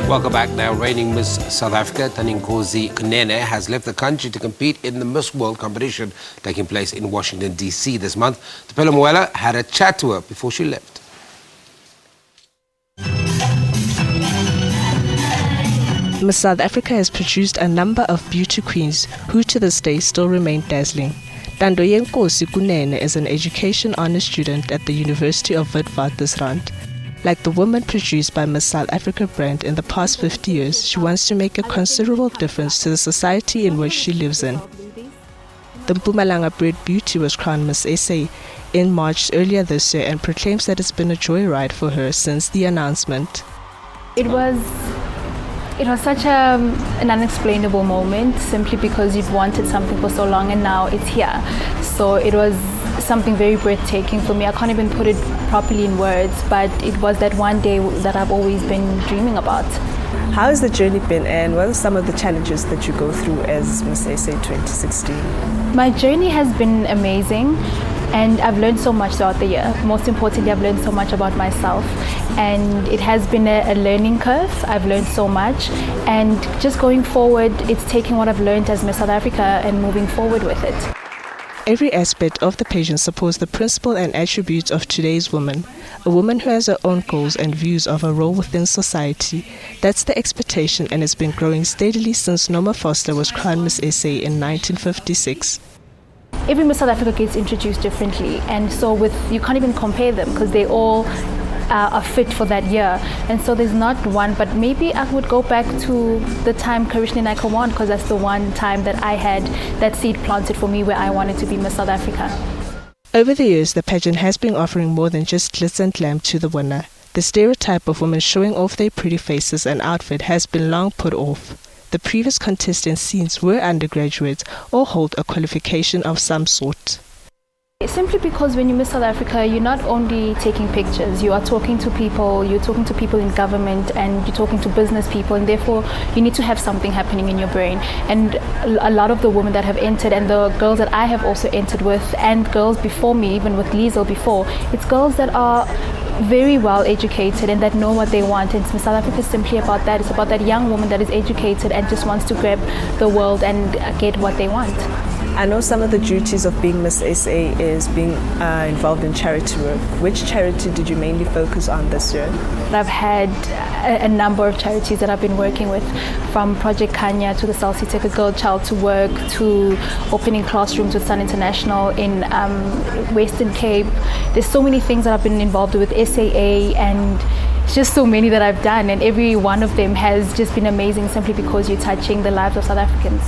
Welcome back. Now, reigning Miss South Africa, Ntandoyenkosi Kunene, has left the country to compete in the Miss World competition taking place in Washington, D.C. this month. Thapelo Mowela had a chat to her before she left. Miss South Africa has produced a number of beauty queens who to this day still remain dazzling. Ntandoyenkosi Kunene is an education honors student at the University of Witwatersrand. Like the woman produced by Miss South Africa brand in the past 50 years, she wants to make a considerable difference to the society in which she lives in. The Mpumalanga-bred beauty was crowned Miss SA in March earlier this year and proclaims that it's been a joyride for her since the announcement. It was such an unexplainable moment, simply because you've wanted something for so long and now it's here. So it was something very breathtaking for me. I can't even put it properly in words, but it was that one day that I've always been dreaming about. How has the journey been, and what are some of the challenges that you go through as Miss SA 2016? My journey has been amazing, and I've learned so much throughout the year. Most importantly, I've learned so much about myself, and it has been a learning curve. I've learned so much, and just going forward, it's taking what I've learned as Miss South Africa and moving forward with it. Every aspect of the pageant supports the principle and attributes of today's woman, a woman who has her own goals and views of her role within society. That's the expectation, and it's been growing steadily since Noma Foster was crowned Miss SA in 1956. Every Miss South Africa gets introduced differently, and so you can't even compare them because they all are fit for that year. And so there's not one, but maybe I would go back to the time Karishni Naika won, because that's the one time that I had that seed planted for me where I wanted to be Miss South Africa. Over the years, the pageant has been offering more than just glitz and glam to the winner. The stereotype of women showing off their pretty faces and outfit has been long put off. The previous contestants seen were undergraduates or hold a qualification of some sort. Simply because when you Miss South Africa, you're not only taking pictures, you are talking to people, you're talking to people in government, and you're talking to business people, and therefore you need to have something happening in your brain. And a lot of the women that have entered, and the girls that I have also entered with, and girls before me, even with Liesel before, it's girls that are very well educated and that know what they want. And Miss South Africa is simply about that. It's about that young woman that is educated and just wants to grab the world and get what they want. I know some of the duties of being Miss SA is being involved in charity work. Which charity did you mainly focus on this year? I've had a number of charities that I've been working with, from Project Kanya to the South Sea Take a Girl Child to Work to opening classrooms with Sun International in Western Cape. There's so many things that I've been involved with SAA, and just so many that I've done, and every one of them has just been amazing simply because you're touching the lives of South Africans.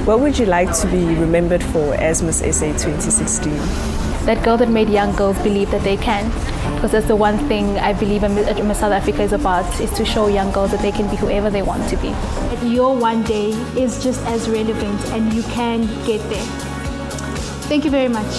What would you like to be remembered for as Miss SA 2016? That girl that made young girls believe that they can, because that's the one thing I believe Miss South Africa is about, is to show young girls that they can be whoever they want to be. Your one day is just as relevant, and you can get there. Thank you very much.